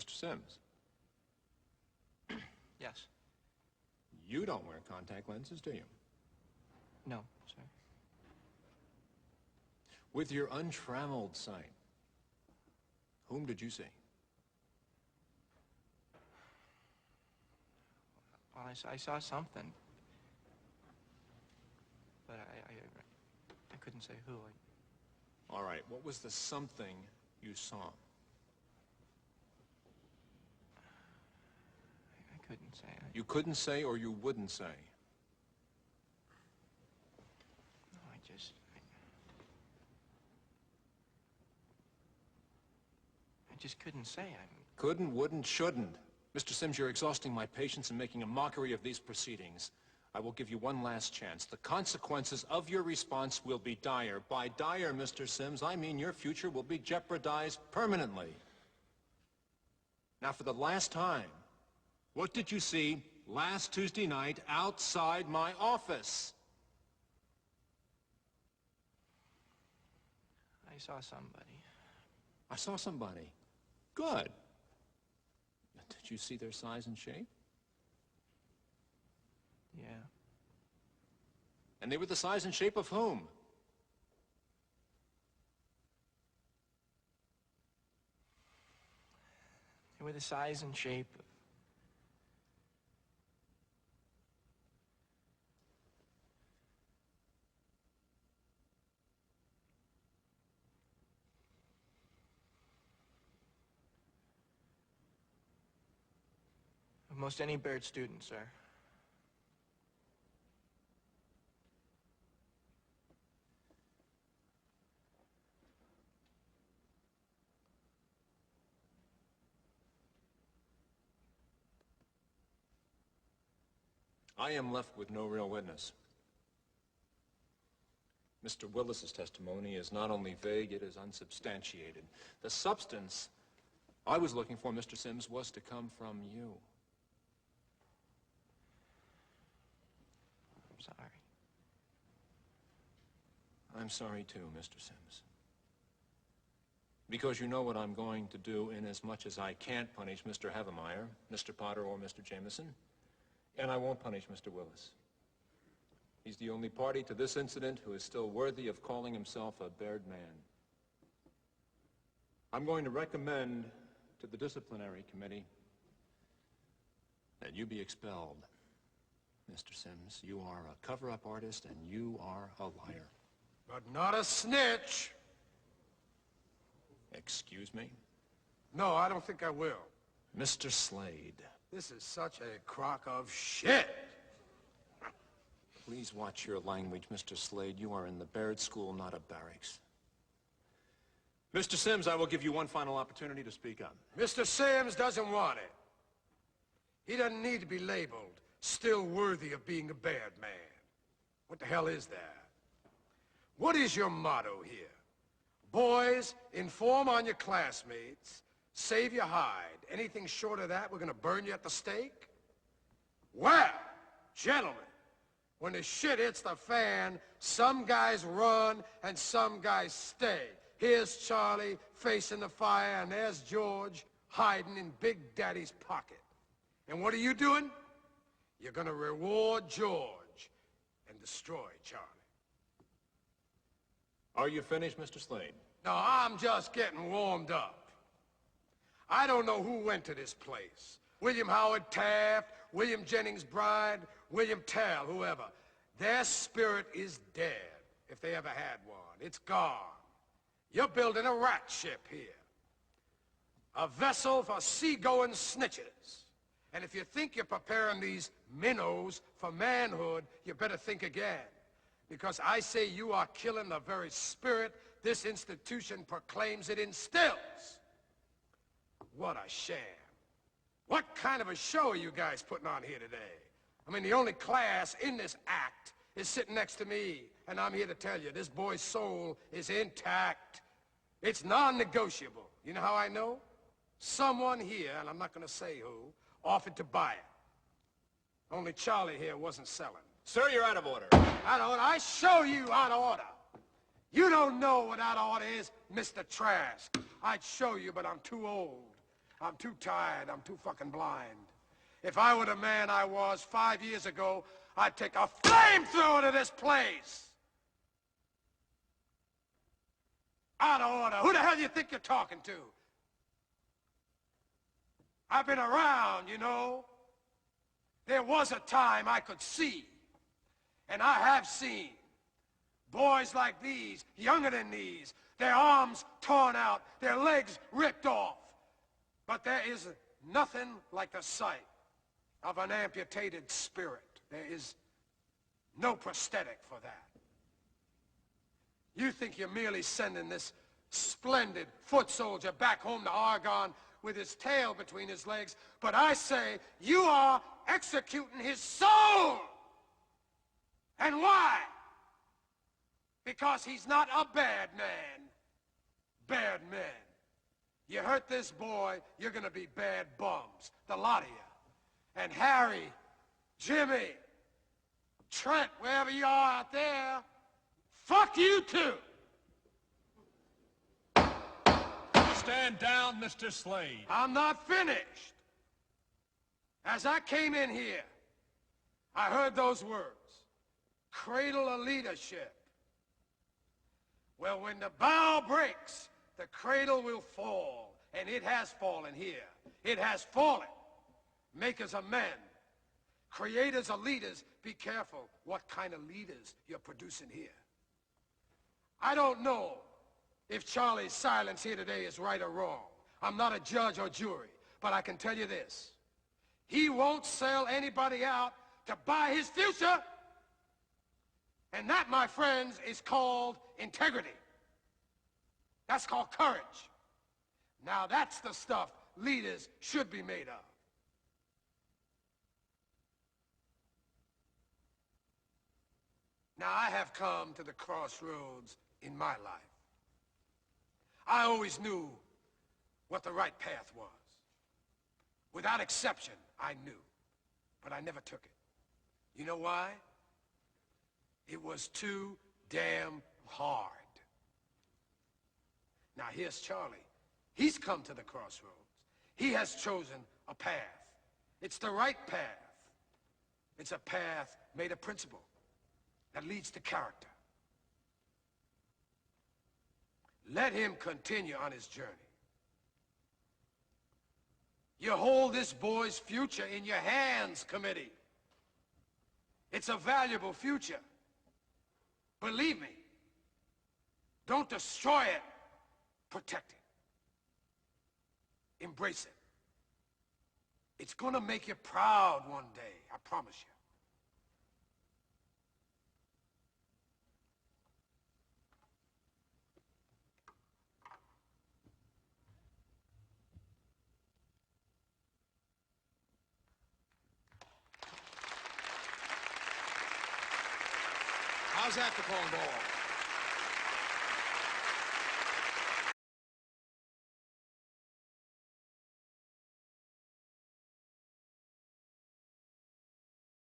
Mr. Sims. Yes. You don't wear contact lenses, do you? No, sir. With your untrammeled sight, whom did you see? Well, I saw something. But I couldn't say who. All right, what was the something you saw? I couldn't say. You couldn't say or you wouldn't say? No, I just couldn't say. Couldn't, wouldn't, shouldn't. Mr. Sims, you're exhausting my patience and making a mockery of these proceedings. I will give you one last chance. The consequences of your response will be dire. By dire, Mr. Sims, I mean your future will be jeopardized permanently. Now, for the last time, what did you see last Tuesday night outside my office? I saw somebody. I saw somebody. Good. Did you see their size and shape? Yeah. And they were the size and shape of whom? They were the size and shape of most any Baird student, sir. I am left with no real witness. Mr. Willis's testimony is not only vague, it is unsubstantiated. The substance I was looking for, Mr. Sims, was to come from you. I'm sorry. I'm sorry too, Mr. Sims. Because you know what I'm going to do inasmuch as I can't punish Mr. Havemeyer, Mr. Potter, or Mr. Jameson. And I won't punish Mr. Willis. He's the only party to this incident who is still worthy of calling himself a Baird man. I'm going to recommend to the disciplinary committee that you be expelled. Mr. Sims, you are a cover-up artist and you are a liar. But not a snitch. Excuse me? No, I don't think I will. Mr. Slade. This is such a crock of shit. Please watch your language, Mr. Slade. You are in the Baird School, not a barracks. Mr. Sims, I will give you one final opportunity to speak up. Mr. Sims doesn't want it. He doesn't need to be labeled still worthy of being a Baird man. What the hell is that? What is your motto here? Boys, inform on your classmates, save your hide. Anything short of that, we're gonna burn you at the stake? Well, gentlemen, when the shit hits the fan, some guys run and some guys stay. Here's Charlie facing the fire, and there's George hiding in Big Daddy's pocket. And what are you doing? You're gonna reward George and destroy Charlie. Are you finished, Mr. Slade? No, I'm just getting warmed up. I don't know who went to this place. William Howard Taft, William Jennings Bryan, William Tell, whoever. Their spirit is dead, if they ever had one. It's gone. You're building a rat ship here. A vessel for seagoing snitches. And if you think you're preparing these minnows for manhood, you better think again. Because I say you are killing the very spirit this institution proclaims it instills. What a sham. What kind of a show are you guys putting on here today? I mean, the only class in this act is sitting next to me, and I'm here to tell you, this boy's soul is intact. It's non-negotiable. You know how I know? Someone here, and I'm not gonna say who, offered to buy it. Only Charlie here wasn't selling. Sir, you're out of order. Out of order? I show you out of order. You don't know what out of order is, Mr. Trask. I'd show you, but I'm too old. I'm too tired. I'm too fucking blind. If I were the man I was 5 years ago, I'd take a flamethrower to this place. Out of order. Who the hell do you think you're talking to? I've been around, you know. There was a time I could see, and I have seen, boys like these, younger than these, their arms torn out, their legs ripped off. But there is nothing like the sight of an amputated spirit. There is no prosthetic for that. You think you're merely sending this splendid foot soldier back home to Argonne with his tail between his legs, but I say you are executing his soul. And why? Because he's not a bad man. Bad men. You hurt this boy, you're gonna be bad bums. The lot of you. And Harry, Jimmy, Trent, wherever you are out there, fuck you too. Stand down, Mr. Slade. I'm not finished. As I came in here, I heard those words. Cradle of leadership. Well, when the bow breaks, the cradle will fall. And it has fallen here. It has fallen. Makers of men. Creators of leaders. Be careful what kind of leaders you're producing here. I don't know if Charlie's silence here today is right or wrong. I'm not a judge or jury, but I can tell you this. He won't sell anybody out to buy his future. And that, my friends, is called integrity. That's called courage. Now that's the stuff leaders should be made of. Now I have come to the crossroads in my life. I always knew what the right path was. Without exception, I knew. But I never took it. You know why? It was too damn hard. Now here's Charlie. He's come to the crossroads. He has chosen a path. It's the right path. It's a path made of principle that leads to character. Let him continue on his journey. You hold this boy's future in your hands, committee. It's a valuable future. Believe me. Don't destroy it. Protect it. Embrace it. It's gonna make you proud one day, I promise you. How's that for calling ball?